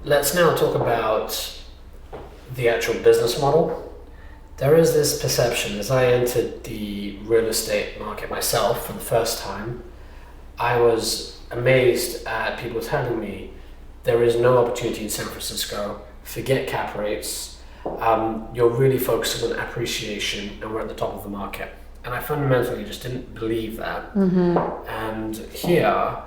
let's now talk about the actual business model. There is this perception, as I entered the real estate market myself for the first time, I was amazed at people telling me there is no opportunity in San Francisco, forget cap rates, you're really focusing on appreciation and we're at the top of the market. And I fundamentally just didn't believe that. And here,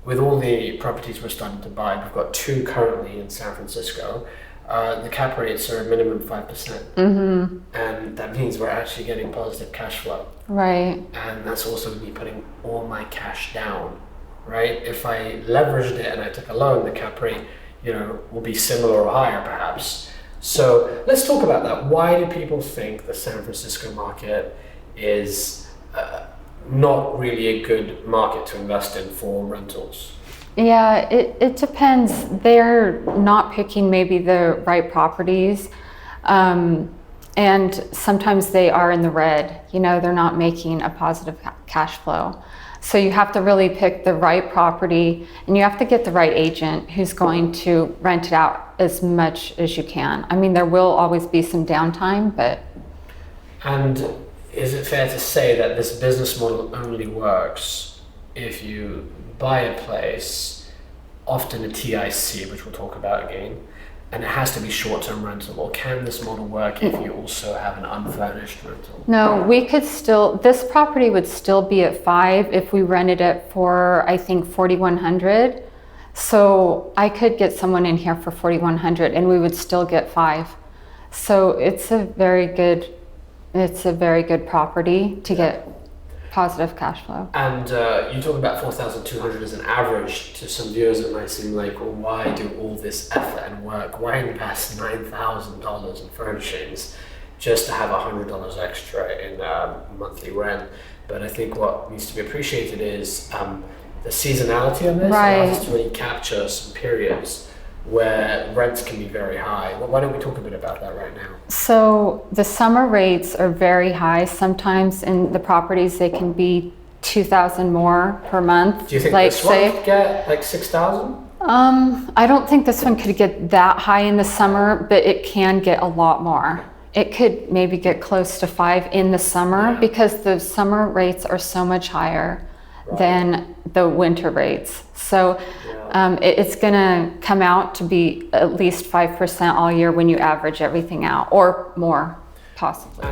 with all the properties we're starting to buy, we've got 2 currently in San Francisco, the cap rates are a minimum 5%. And that means we're actually getting positive cash flow. Right. And that's also me putting all my cash down, right? If I leveraged it and I took a loan, the cap rate, will be similar or higher perhaps. So let's talk about that. Why do people think the San Francisco market is not really a good market to invest in for rentals? Yeah, it depends. They're not picking maybe the right properties. And sometimes they are in the red, they're not making a positive cash flow. So you have to really pick the right property and you have to get the right agent who's going to rent it out as much as you can. I mean, there will always be some downtime, but... And is it fair to say that this business model only works if you buy a place, often a TIC, which we'll talk about again, and it has to be short-term rental? Or can this model work if you also have an unfurnished rental? No, this property would still be at 5 if we rented it for, I think, $4,100. So I could get someone in here for $4,100 and we would still get 5. So it's a very good property to get positive cash flow. And you talk about 4,200 as an average. To some viewers it might seem like, well, why do all this effort and work? Why invest $9,000 in furnishings just to have $100 extra in monthly rent? But I think what needs to be appreciated is the seasonality of this. Right. Allows us to really capture some periods where rents can be very high. Well, why don't we talk a bit about that right now? So the summer rates are very high. Sometimes in the properties they can be $2,000 more per month. Do you think this one could get like $6,000? I don't think this one could get that high in the summer, but it can get a lot more. It could maybe get close to 5 in the summer because the summer rates are so much higher than the winter rates. So it's gonna come out to be at least 5% all year when you average everything out, or more, possibly.